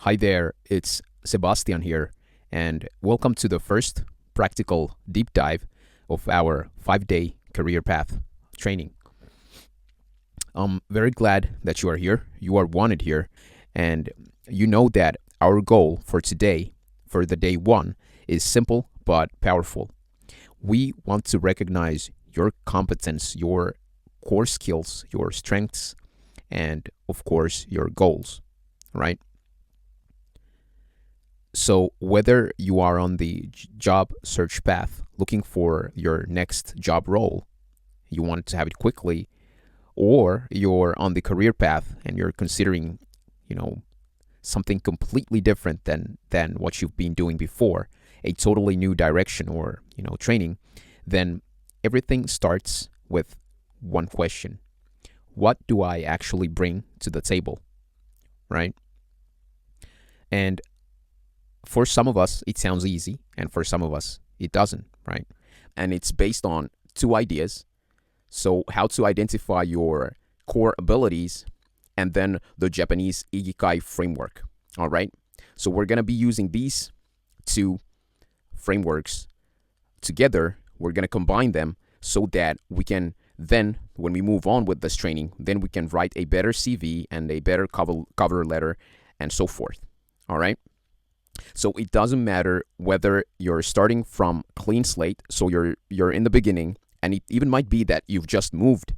Hi there, it's Sebastian here, and welcome to the first practical deep dive of our 5-day career path training. I'm very glad that you are here. You are wanted here, and you know that our goal for today, for the day one, is simple but powerful. We want to recognize your competence, your core skills, your strengths, and of course, your goals, right? So, whether you are on the job search path looking for your next job role, you want to have it quickly, or you're on the career path and you're considering, you know, something completely different than what you've been doing before, a totally new direction or, training, then everything starts with one question. What do I actually bring to the table, right? And for some of us, it sounds easy, and for some of us, it doesn't, right? And it's based on two ideas. So, how to identify your core abilities, and then the Japanese Ikigai framework. All right. So, we're going to be using these two frameworks together. We're going to combine them so that we can then, when we move on with this training, then we can write a better CV and a better cover letter and so forth. All right. So it doesn't matter whether you're starting from clean slate, so you're in the beginning, and it even might be that you've just moved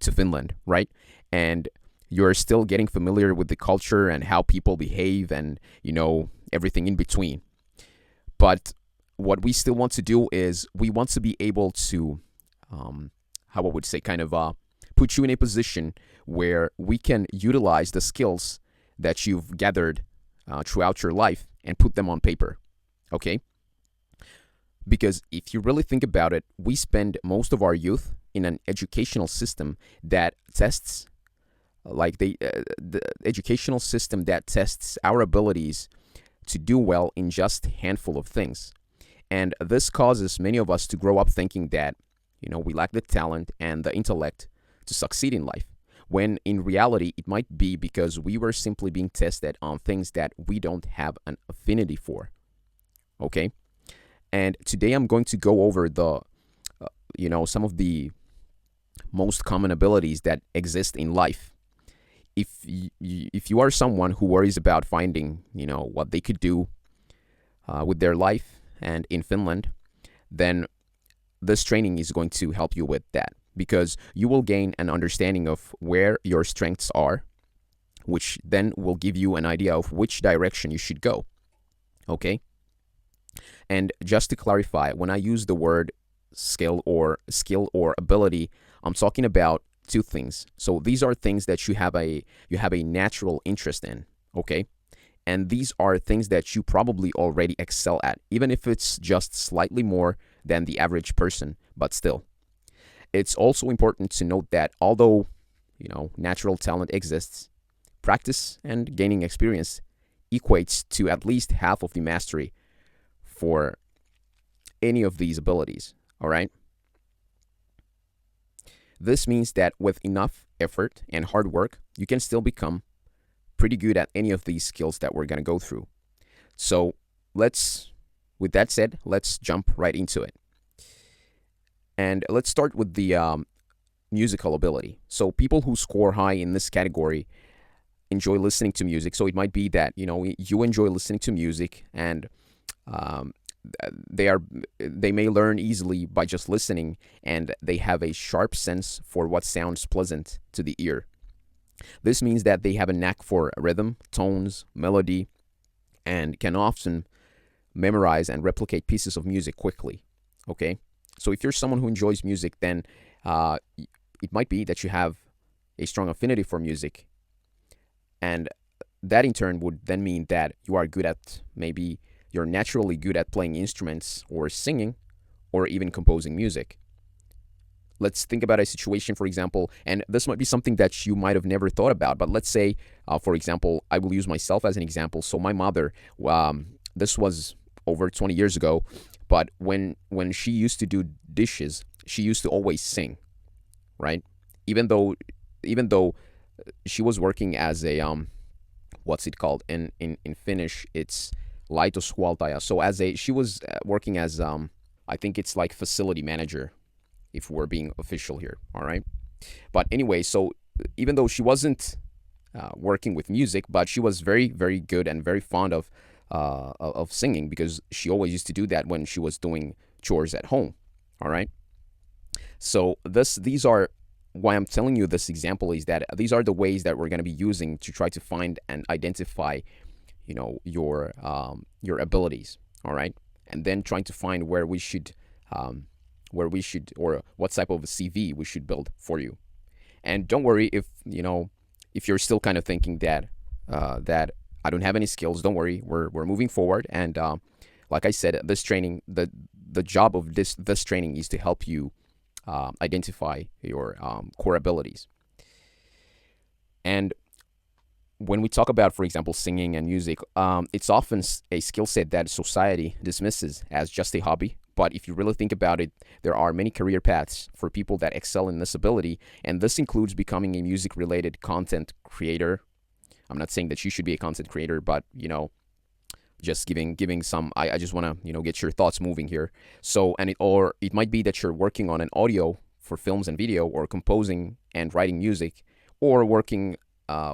to Finland, right? And you're still getting familiar with the culture and how people behave and, everything in between. But what we still want to do is we want to be able to, how I would say, put you in a position where we can utilize the skills that you've gathered throughout your life and put them on paper, okay? Because if you really think about it, we spend most of our youth in an educational system that tests, the educational system that tests our abilities to do well in just a handful of things. And this causes many of us to grow up thinking that, we lack the talent and the intellect to succeed in life, when in reality, it might be because we were simply being tested on things that we don't have an affinity for. Okay? And today I'm going to go over some of the most common abilities that exist in life. If you are someone who worries about finding, what they could do with their life and in Finland, then this training is going to help you with that, because you will gain an understanding of where your strengths are, which then will give you an idea of which direction you should go. Okay? And just to clarify, when I use the word skill or ability, I'm talking about two things. So these are things that you have a natural interest in, okay? And these are things that you probably already excel at, even if it's just slightly more than the average person, but still. It's also important to note that although, natural talent exists, practice and gaining experience equates to at least half of the mastery for any of these abilities, all right? This means that with enough effort and hard work, you can still become pretty good at any of these skills that we're going to go through. So with that said, let's jump right into it. And let's start with the musical ability. So people who score high in this category enjoy listening to music. So it might be that, you enjoy listening to music, and um, they may learn easily by just listening, and they have a sharp sense for what sounds pleasant to the ear. This means that they have a knack for rhythm, tones, melody, and can often memorize and replicate pieces of music quickly. Okay? So if you're someone who enjoys music, then it might be that you have a strong affinity for music. And that in turn would then mean that you are good at, maybe you're naturally good at playing instruments or singing or even composing music. Let's think about a situation, for example, and this might be something that you might have never thought about, but let's say, for example, I will use myself as an example. So my mother, this was over 20 years ago, but when she used to do dishes, she used to always sing, right? Even though she was working as a what's it called in Finnish? It's laitoshuoltaja. So as a she was working as I think it's like facility manager if we're being official here. All right. But anyway, so even though she wasn't working with music, but she was very, very good and very fond of singing because she always used to do that when she was doing chores at home. All right. So these are why I'm telling you this example is that these are the ways that we're going to be using to try to find and identify, your abilities. All right, and then trying to find where we should or what type of CV we should build for you. And don't worry if you're still kind of thinking that I don't have any skills. Don't worry, we're moving forward. And like I said, this training, the job of this training is to help you identify your core abilities. And when we talk about, for example, singing and music, it's often a skill set that society dismisses as just a hobby. But if you really think about it, there are many career paths for people that excel in this ability, and this includes becoming a music-related content creator. I'm not saying that you should be a content creator, but just giving some. I just want to get your thoughts moving here. So or it might be that you're working on an audio for films and video, or composing and writing music, or working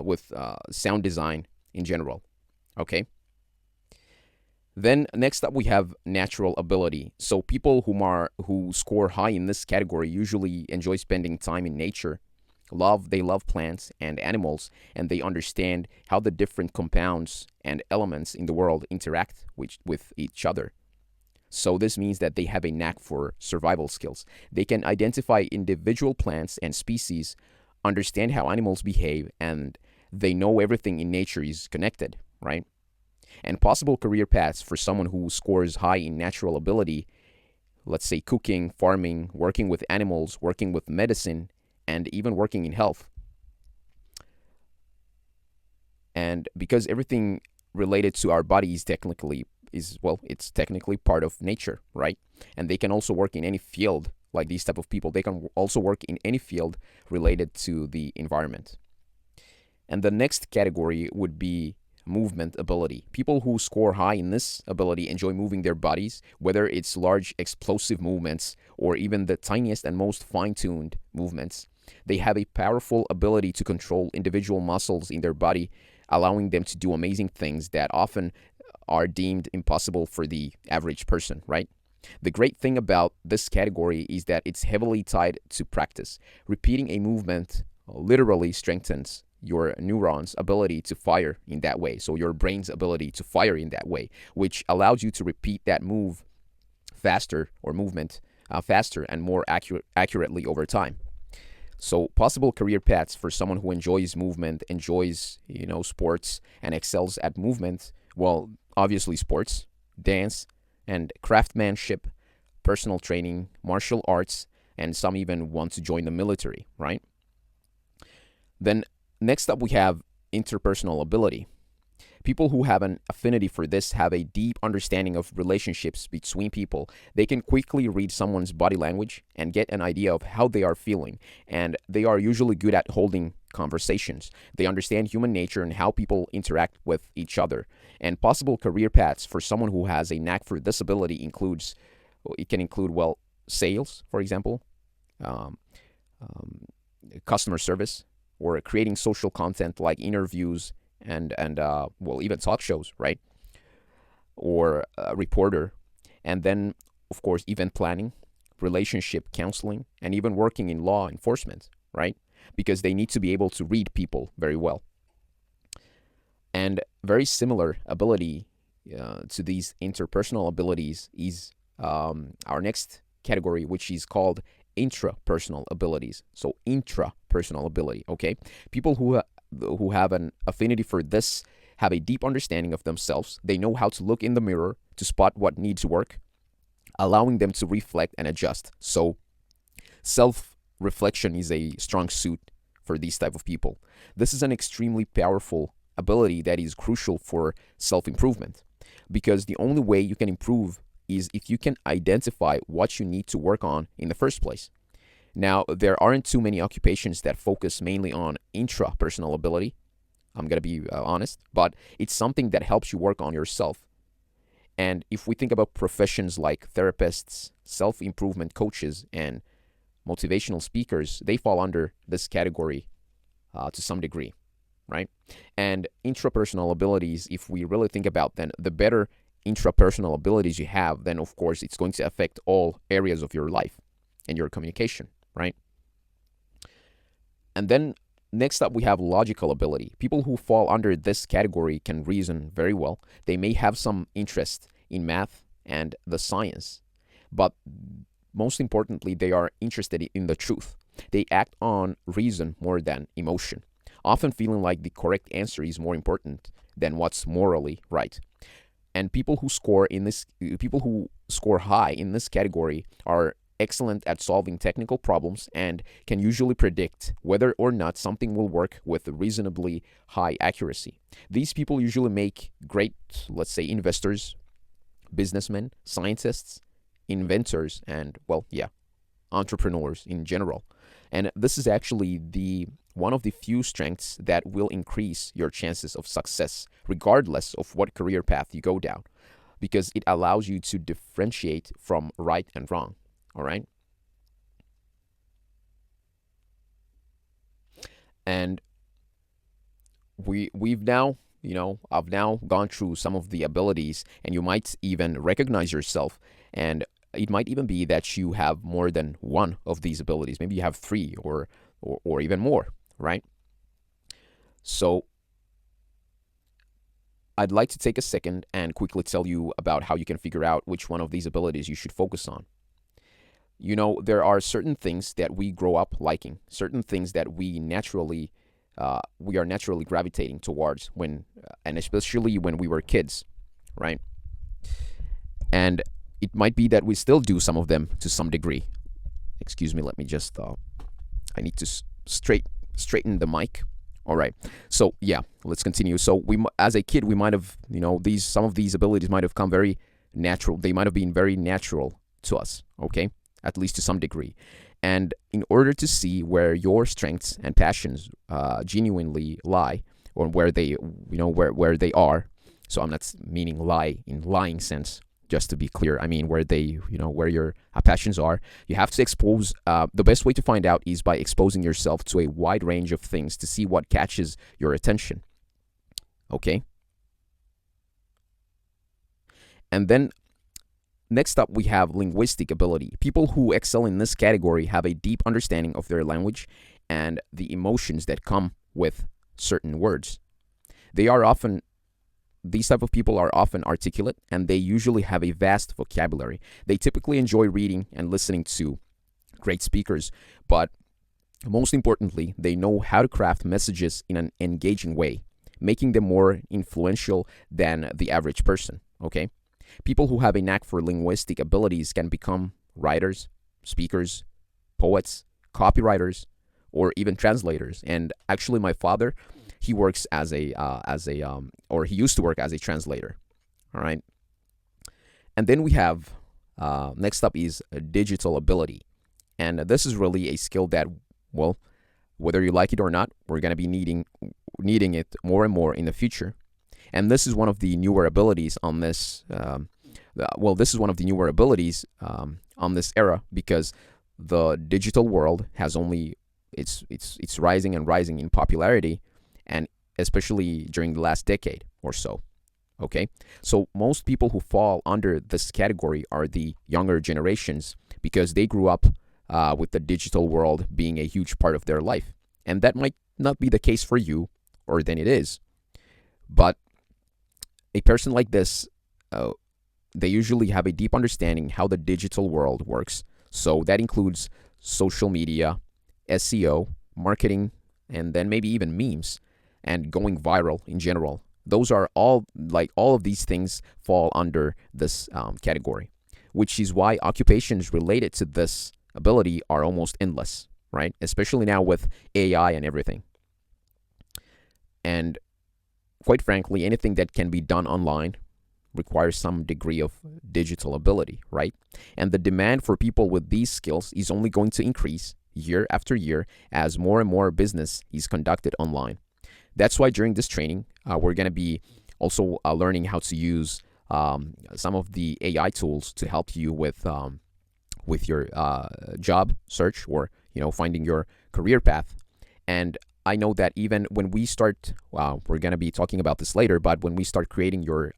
with sound design in general. Okay. Then next up we have natural ability. So people who score high in this category usually enjoy spending time in nature. They love plants and animals, and they understand how the different compounds and elements in the world interact with each other. So this means that they have a knack for survival skills. They can identify individual plants and species, understand how animals behave, and they know everything in nature is connected, right? And possible career paths for someone who scores high in natural ability, let's say cooking, farming, working with animals, working with medicine, and even working in health. And because everything related to our body it's technically part of nature, right? And they can also work in any field, like these type of people. They can also work in any field related to the environment. And the next category would be movement ability. People who score high in this ability enjoy moving their bodies, whether it's large explosive movements or even the tiniest and most fine-tuned movements. They have a powerful ability to control individual muscles in their body, allowing them to do amazing things that often are deemed impossible for the average person, right? The great thing about this category is that it's heavily tied to practice. Repeating a movement literally strengthens your neurons' ability to fire in that way. So your brain's ability to fire in that way, which allows you to repeat that movement faster and more accurately over time. So possible career paths for someone who enjoys movement, enjoys, sports, and excels at movement. Well, obviously sports, dance, and craftsmanship, personal training, martial arts, and some even want to join the military, right? Then next up we have interpersonal ability. People who have an affinity for this have a deep understanding of relationships between people. They can quickly read someone's body language and get an idea of how they are feeling, and they are usually good at holding conversations. They understand human nature and how people interact with each other. And possible career paths for someone who has a knack for this ability can include sales, for example, um, customer service, or creating social content like interviews and even talk shows, right? Or a reporter. And then, of course, event planning, relationship counseling, and even working in law enforcement, right? Because they need to be able to read people very well. And very similar ability to these interpersonal abilities is our next category, which is called intrapersonal abilities. So intrapersonal ability, okay? People who have an affinity for this have a deep understanding of themselves. They know how to look in the mirror to spot what needs work, allowing them to reflect and adjust. So self-reflection is a strong suit for these type of people. This is an extremely powerful ability that is crucial for self-improvement, because the only way you can improve is if you can identify what you need to work on in the first place. Now, there aren't too many occupations that focus mainly on intrapersonal ability. I'm going to be honest, but it's something that helps you work on yourself. And if we think about professions like therapists, self improvement coaches, and motivational speakers, they fall under this category to some degree, right? And intrapersonal abilities, if we really think about them, the better intrapersonal abilities you have, then of course it's going to affect all areas of your life and your communication, right? And then next up, we have logical ability. People who fall under this category can reason very well. They may have some interest in math and the science, but most importantly, they are interested in the truth. They act on reason more than emotion, often feeling like the correct answer is more important than what's morally right. And people who score high in this category are excellent at solving technical problems and can usually predict whether or not something will work with reasonably high accuracy. These people usually make great, let's say, investors, businessmen, scientists, inventors, and, well, yeah, entrepreneurs in general. And this is actually the one of the few strengths that will increase your chances of success, regardless of what career path you go down, because it allows you to differentiate from right and wrong. All right. And we've now, I've now gone through some of the abilities, and you might even recognize yourself. And it might even be that you have more than one of these abilities. Maybe you have three or even more, right? So I'd like to take a second and quickly tell you about how you can figure out which one of these abilities you should focus on. There are certain things that we grow up liking, certain things that we are naturally gravitating towards and especially when we were kids, right? And it might be that we still do some of them to some degree. Excuse me, let me just, I need to straighten the mic. All right. So yeah, let's continue. So as a kid, we might have, some of these abilities might have come very natural. They might have been very natural to us. Okay. At least to some degree. And in order to see where your strengths and passions genuinely lie, or where they, where they are. So I'm not meaning lie in lying sense, just to be clear. I mean where they, where your passions are. You have to expose. The best way to find out is by exposing yourself to a wide range of things to see what catches your attention. Okay. And then next up, we have linguistic ability. People who excel in this category have a deep understanding of their language and the emotions that come with certain words. These type of people are often articulate, and they usually have a vast vocabulary. They typically enjoy reading and listening to great speakers, but most importantly, they know how to craft messages in an engaging way, making them more influential than the average person, okay? People who have a knack for linguistic abilities can become writers, speakers, poets, copywriters, or even translators. And actually, my father, he works or he used to work as a translator. All right. And then we have next up is a digital ability, and this is really a skill that, well, whether you like it or not, we're going to be needing it more and more in the future. And this is one of the newer abilities on this. This is one of the newer abilities on this era, because the digital world has only it's rising and rising in popularity, and especially during the last decade or so. Okay, so most people who fall under this category are the younger generations, because they grew up with the digital world being a huge part of their life, and that might not be the case for you, or then it is, but a person like this, they usually have a deep understanding how the digital world works. So that includes social media, SEO, marketing, and then maybe even memes and going viral in general. Those are all of these things fall under this category, which is why occupations related to this ability are almost endless, right? Especially now with AI and everything. And quite frankly, anything that can be done online requires some degree of digital ability, right? And the demand for people with these skills is only going to increase year after year as more and more business is conducted online. That's why during this training, we're going to be also learning how to use some of the AI tools to help you with your job search, or finding your career path. And I know that even when we start, we're gonna be talking about this later, but when we start creating your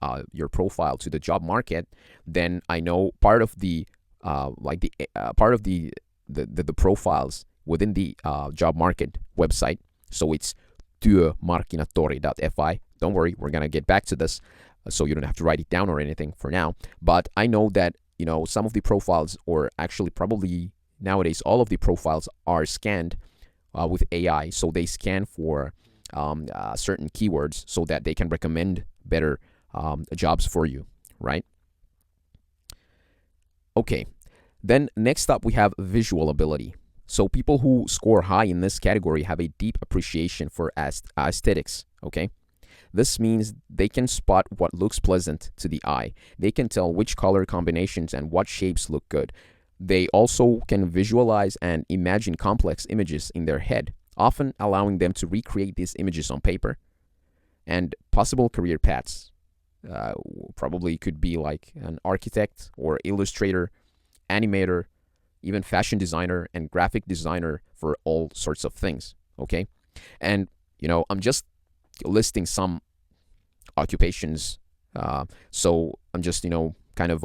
profile to the job market, then I know part of the part of the profiles within the job market website. So it's työmarkkinatori.fi. Don't worry, we're gonna get back to this, so you don't have to write it down or anything for now. But I know that some of the profiles, or actually probably nowadays all of the profiles, are scanned with AI. So they scan for certain keywords so that they can recommend better jobs for you, right? Okay. Then next up, we have visual ability. So people who score high in this category have a deep appreciation for aesthetics, okay? This means they can spot what looks pleasant to the eye. They can tell which color combinations and what shapes look good. They also can visualize and imagine complex images in their head, often allowing them to recreate these images on paper. And possible career paths probably could be like an architect or illustrator, animator, even fashion designer and graphic designer for all sorts of things, okay? And, I'm just listing some occupations. So I'm just, kind of,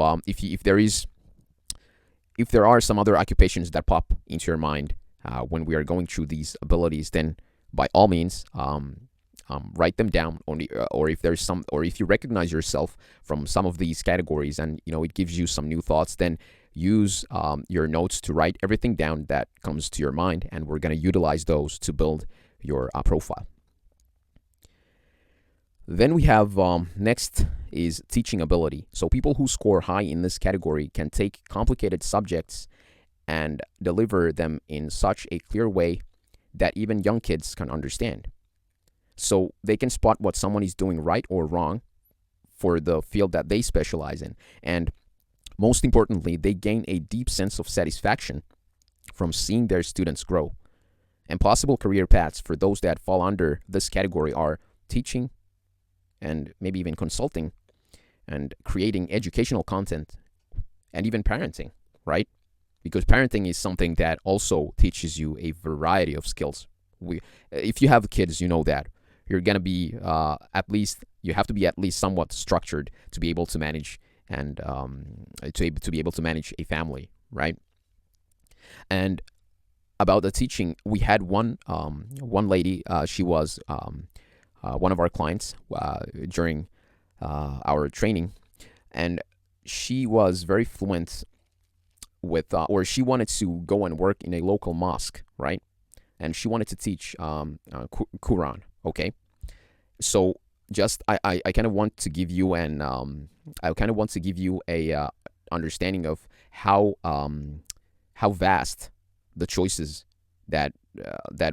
if there are some other occupations that pop into your mind when we are going through these abilities, then by all means, write them down. Or if there's some, or if you recognize yourself from some of these categories, and it gives you some new thoughts, then use your notes to write everything down that comes to your mind, and we're going to utilize those to build your profile. Then we have next is teaching ability. So people who score high in this category can take complicated subjects and deliver them in such a clear way that even young kids can understand. So they can spot what someone is doing right or wrong for the field that they specialize in. And most importantly, they gain a deep sense of satisfaction from seeing their students grow. And possible career paths for those that fall under this category are teaching, and maybe even consulting, and creating educational content, and even parenting, right? Because parenting is something that also teaches you a variety of skills. If you have kids, you know that you're gonna be you have to be at least somewhat structured to be able to manage, and to be able to manage a family, right? And about the teaching, we had one lady. She was one of our clients during our training, and she was very fluent with, or she wanted to go and work in a local mosque, right? And she wanted to teach Quran, okay? So just I kind of want to give you a understanding of how vast the choices that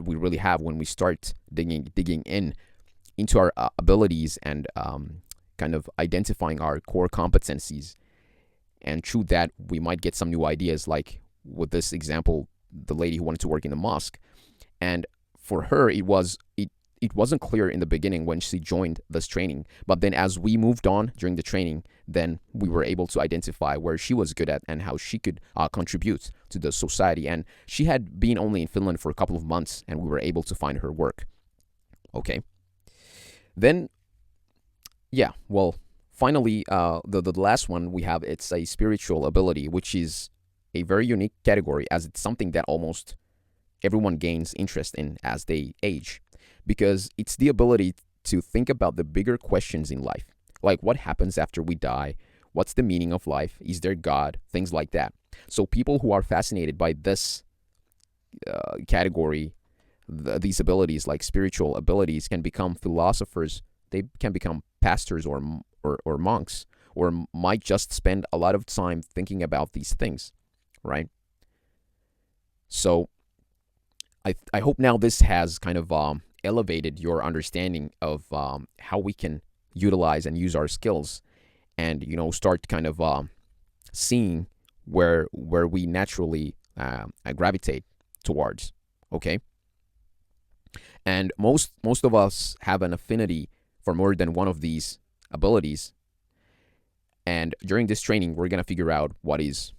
we really have when we start digging into our abilities, and kind of identifying our core competencies. And through that, we might get some new ideas, like with this example, the lady who wanted to work in the mosque. And for her, it wasn't clear in the beginning when she joined this training. But then as we moved on during the training, then we were able to identify where she was good at and how she could contribute to the society. And she had been only in Finland for a couple of months, and we were able to find her work. Okay. Then, yeah, well, finally, the last one we have, it's a spiritual ability, which is a very unique category, as it's something that almost everyone gains interest in as they age, because it's the ability to think about the bigger questions in life, like what happens after we die, what's the meaning of life, is there God, things like that. So people who are fascinated by this category, these abilities, like spiritual abilities, can become philosophers. They can become pastors or monks, or might just spend a lot of time thinking about these things, right? So I hope now this has kind of elevated your understanding of how we can utilize and use our skills, and start kind of seeing where we naturally gravitate towards. Okay. And most of us have an affinity for more than one of these abilities. And during this training, we're gonna figure out what is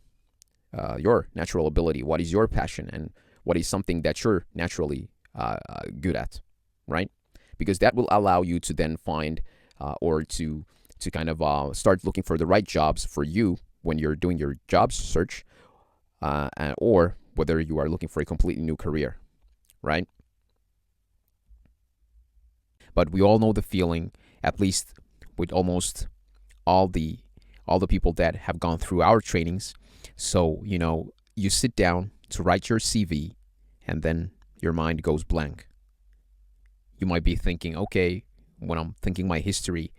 your natural ability, what is your passion, and what is something that you're naturally good at, right? Because that will allow you to then find or to kind of start looking for the right jobs for you when you're doing your job search, or whether you are looking for a completely new career, right? But we all know the feeling, at least with almost all the all the people that have gone through our trainings. So, you sit down to write your CV and then your mind goes blank. You might be thinking, okay, when I'm thinking my history,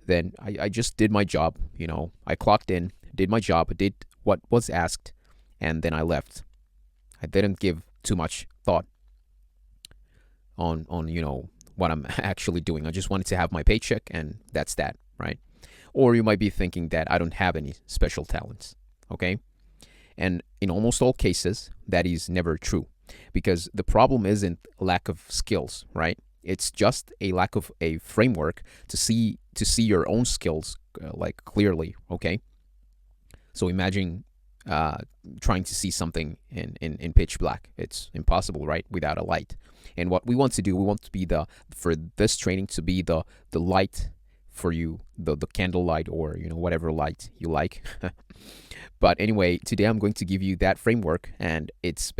then I just did my job. I clocked in, did my job, did what was asked, and then I left. I didn't give too much thought on what I'm actually doing. I just wanted to have my paycheck, and that's that, right? Or you might be thinking that I don't have any special talents, okay? And in almost all cases, that is never true, because the problem isn't lack of skills, right? It's just a lack of a framework to see your own skills like clearly, okay? So imagine uh, trying to see something in pitch black. It's impossible, right? Without a light. And what we want to do, we want to be for this training to be the light for you, the candle light, or whatever light you like. But anyway, today I'm going to give you that framework, and it's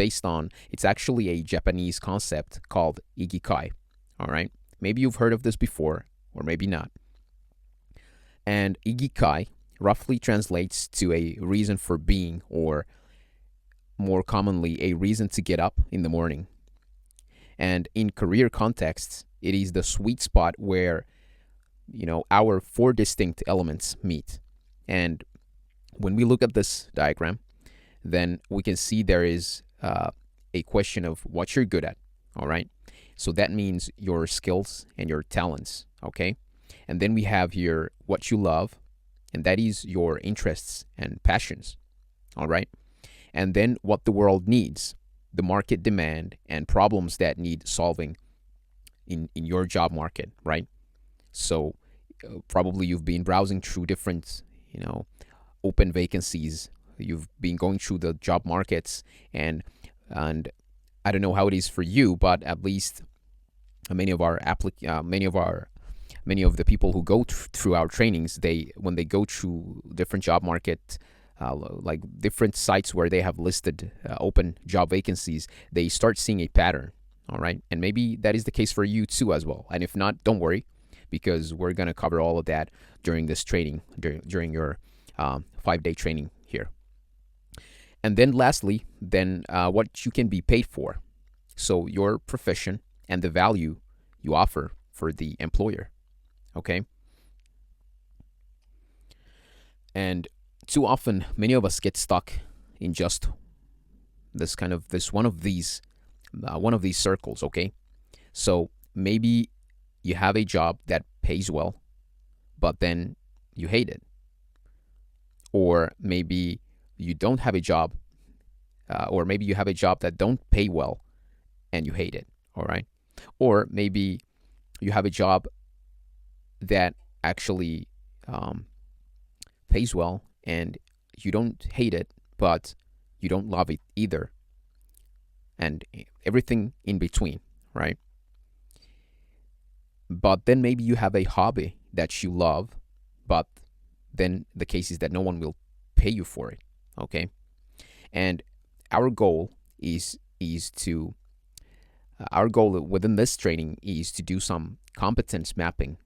actually a Japanese concept called ikigai. All right, maybe you've heard of this before, or maybe not. And ikigai roughly translates to a reason for being, or more commonly, a reason to get up in the morning. And in career contexts, it is the sweet spot where our four distinct elements meet. And when we look at this diagram, then we can see there is a question of what you're good at. All right, so that means your skills and your talents. Okay, and then we have here what you love, and that is your interests and passions. All right, and then what the world needs, the market demand and problems that need solving in your job market, right? So probably you've been browsing through different, open vacancies. You've been going through the job markets, and I don't know how it is for you, but at least many of the people who go through our trainings, when they go through different job market, like different sites where they have listed open job vacancies, they start seeing a pattern. All right, and maybe that is the case for you too as well. And if not, don't worry, because we're gonna cover all of that during this training, during your 5-day training here. And then lastly, what you can be paid for. So your profession and the value you offer for the employer. Okay. And too often, many of us get stuck in just this one of these circles. Okay. So maybe you have a job that pays well, but then you hate it. Or maybe you don't have a job, or maybe you have a job that don't pay well and you hate it. All right. Or maybe you have a job that actually pays well and you don't hate it, but you don't love it either. And everything in between, right? But then maybe you have a hobby that you love, but then the case is that no one will pay you for it. Okay. And our goal within this training is to do some competence mapping.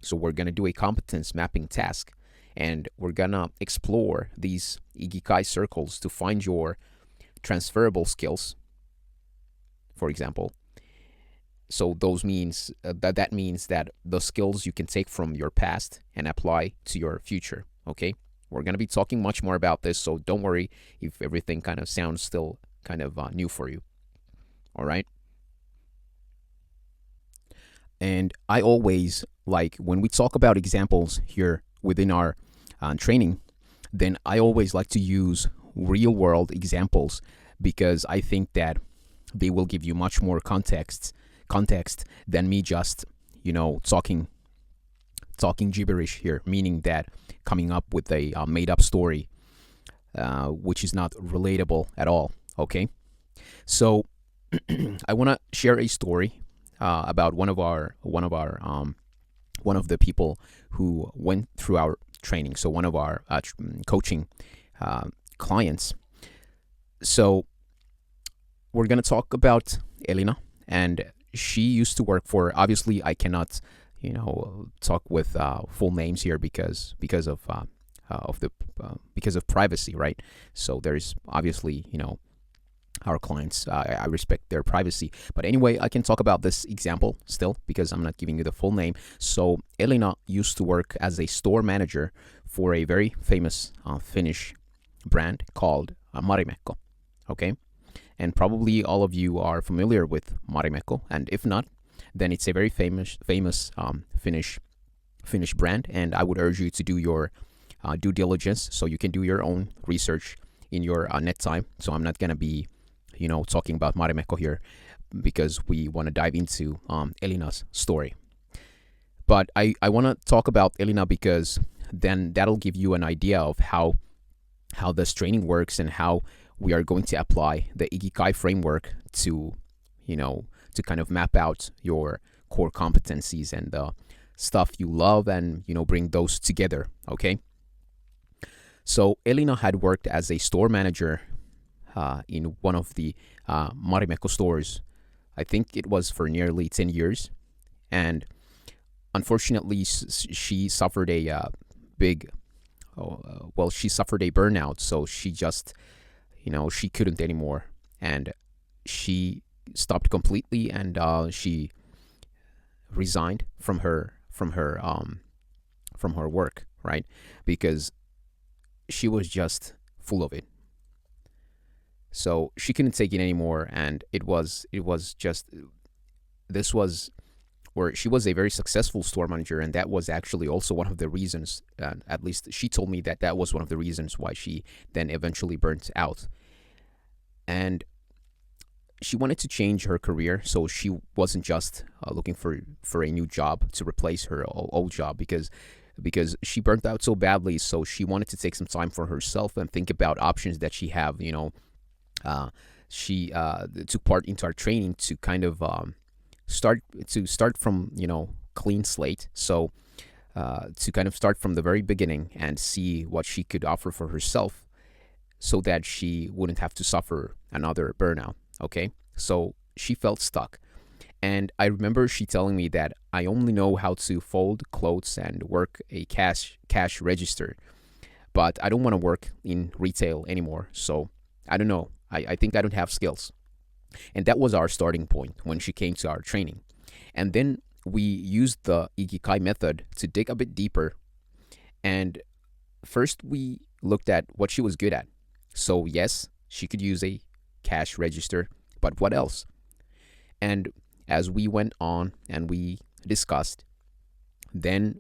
So we're going to do a competence mapping task, and we're going to explore these ikigai circles to find your transferable skills, for example. So those means that means that the skills you can take from your past and apply to your future. Okay, we're gonna be talking much more about this, so don't worry if everything kind of sounds still kind of new for you. All right. And I always like when we talk about examples here within our training, then I always like to use real world examples, because I think that they will give you much more context context than me just talking gibberish here, meaning that coming up with a made up story, which is not relatable at all. Okay, so I want to share a story about one of the people who went through our training. So one of our coaching uh, clients. So we're gonna talk about Elena, and she used to work for. Obviously, I cannot, talk with full names here because of the because of privacy, right? So there's obviously our clients. I respect their privacy, but anyway, I can talk about this example still because I'm not giving you the full name. So Elena used to work as a store manager for a very famous Finnish brand called Marimekko. Okay, and probably all of you are familiar with Marimekko, and if not, then it's a very famous Finnish brand, and I would urge you to do your due diligence so you can do your own research in your net time. So I'm not gonna be talking about Marimekko here because we want to dive into Elina's story. But I want to talk about Elina because then that'll give you an idea of how this training works and how we are going to apply the Ikigai framework to, to kind of map out your core competencies and the stuff you love and, bring those together. Okay. So Elina had worked as a store manager in one of the Marimekko stores. I think it was for nearly 10 years. And unfortunately, she suffered a she suffered a burnout. So she just, she couldn't anymore. And she stopped completely and she resigned from her work, right? Because she was just full of it. So she couldn't take it anymore, and it was just this was where she was a very successful store manager, and that was actually also one of the reasons. At least she told me that was one of the reasons why she then eventually burnt out, and she wanted to change her career. So she wasn't just looking for a new job to replace her old job because she burnt out so badly. So she wanted to take some time for herself and think about options that she have. She took part into our training to kind of start from clean slate. So to kind of start from the very beginning and see what she could offer for herself, so that she wouldn't have to suffer another burnout. Okay, so she felt stuck. And I remember she telling me that I only know how to fold clothes and work a cash register, but I don't want to work in retail anymore. So I don't know. I think I don't have skills. And that was our starting point when she came to our training. And then we used the Ikigai method to dig a bit deeper. And first we looked at what she was good at. So yes, she could use a cash register, but what else? And as we went on and we discussed, then,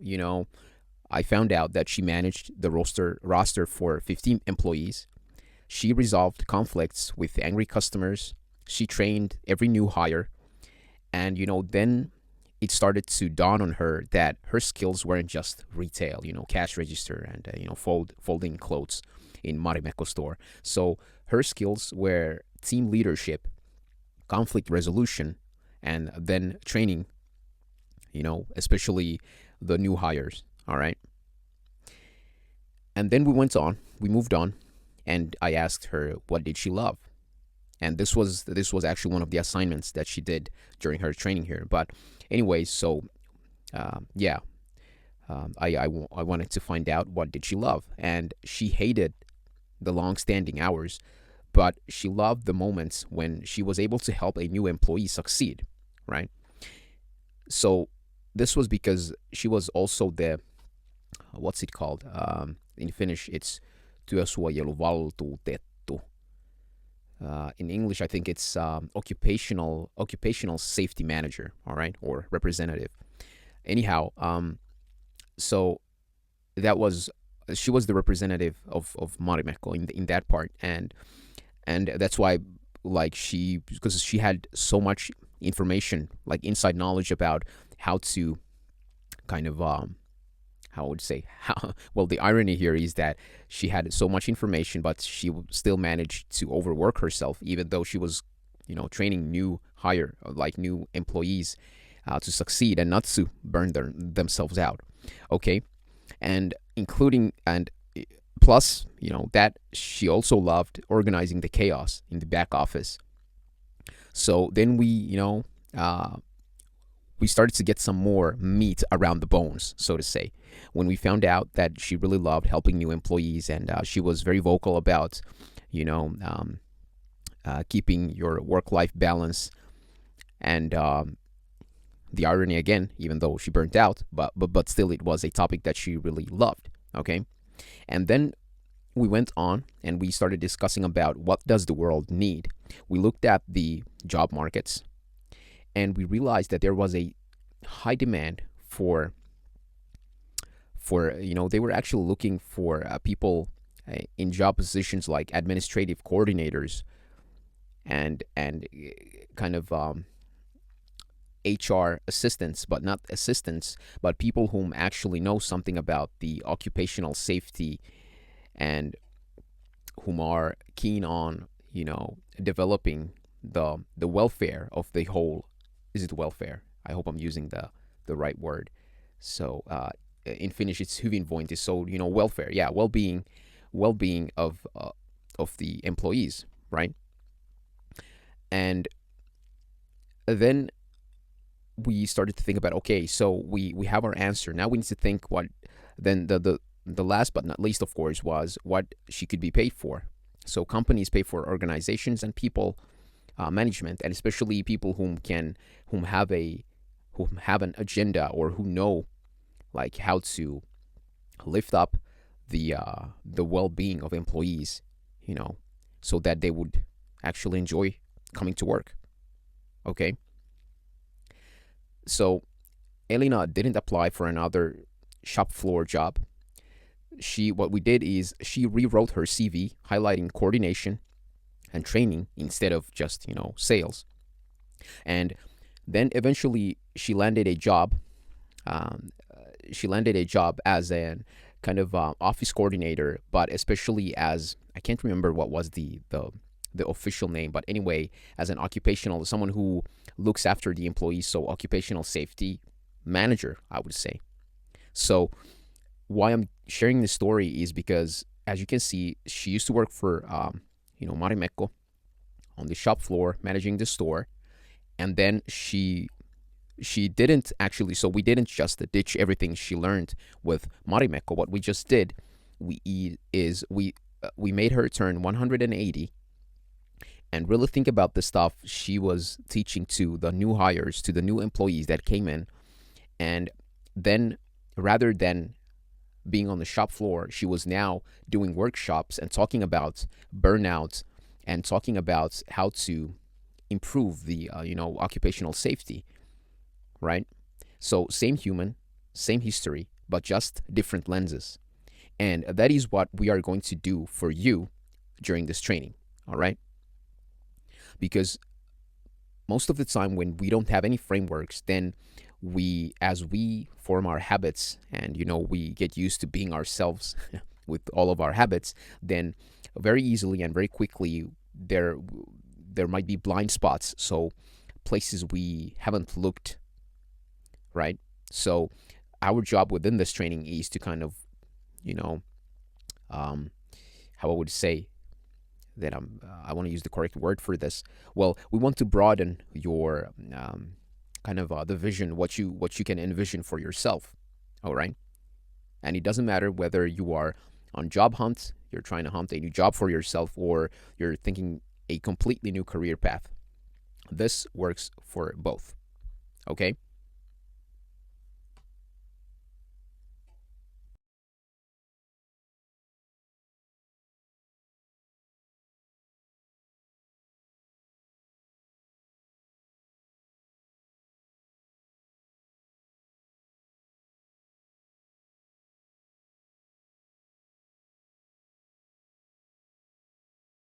I found out that she managed the roster for 15 employees. She resolved conflicts with angry customers. She trained every new hire. And, then it started to dawn on her that her skills weren't just retail, cash register and, folding clothes in Marimekko store. So her skills were team leadership, conflict resolution, and then training, especially the new hires. All right. And then we moved on, and I asked her what did she love. And this was actually one of the assignments that she did during her training here. But anyway, so yeah, I wanted to find out what did she love, and she hated the long-standing hours, but she loved the moments when she was able to help a new employee succeed, right? So this was because she was also the what's it called? In Finnish, it's työsuojeluvaltuutettu. In English, I think it's occupational safety manager, all right, or representative. Anyhow, so that was she was the representative of Marimekko in that part, and that's why, like, because she had so much information, like inside knowledge about how to kind of how I would say how well, the irony here is that she had so much information, but she still managed to overwork herself, even though she was, training new hire like new employees to succeed and not to burn themselves out. Okay, and including and plus, that she also loved organizing the chaos in the back office. So then uh, we started to get some more meat around the bones, so to say, when we found out that she really loved helping new employees, and she was very vocal about, you know, um, keeping your work-life balance. And the irony again, even though she burnt out, but still, it was a topic that she really loved. Okay, and then we went on and we started discussing about what does the world need. We looked at the job markets and we realized that there was a high demand for they were actually looking for people in job positions like administrative coordinators and kind of HR assistants, but not assistants, but people whom actually know something about the occupational safety, and whom are keen on developing the welfare of the whole. Is it welfare? I hope I'm using the right word. So in Finnish it's hyvinvointi, so welfare, yeah, well-being of the employees, right? And then we started to think about, okay, so we have our answer. Now we need to think what then the last but not least, of course, was what she could be paid for. So companies pay for organizations and people management, and especially people whom have a whom have an agenda, or who know like how to lift up the well-being of employees, you know, so that they would actually enjoy coming to work. Okay, so Elena didn't apply for another shop floor job. She What we did is she rewrote her CV, highlighting coordination and training instead of just sales. And then eventually Um, she landed a job as an kind of office coordinator, but especially as, I can't remember what was the official name, but anyway, as an occupational, someone who looks after the employees, so occupational safety manager, I would say. So why I'm sharing this story is because, as you can see, she used to work for Marimekko on the shop floor managing the store, and then she didn't actually, so we didn't just ditch everything she learned with Marimekko. What we just did, we made her turn 180 and really think about the stuff she was teaching to the new hires, to the new employees that came in. And then, rather than being on the shop floor, she was now doing workshops and talking about burnout, and talking about how to improve the occupational safety, right? So same human, same history, but just different lenses. And that is what we are going to do for you during this training, all right? Because most of the time when we don't have any frameworks, then as we form our habits, and we get used to being ourselves with all of our habits, then very easily and very quickly there might be blind spots, so places we haven't looked, right? So our job within this training is to kind of, um, how I would say that I want to use the correct word for this. Well, we want to broaden your kind of the vision, what you can envision for yourself. All right, and it doesn't matter whether you are on job hunt, you're trying to hunt a new job for yourself, or you're thinking a completely new career path. This works for both. Okay.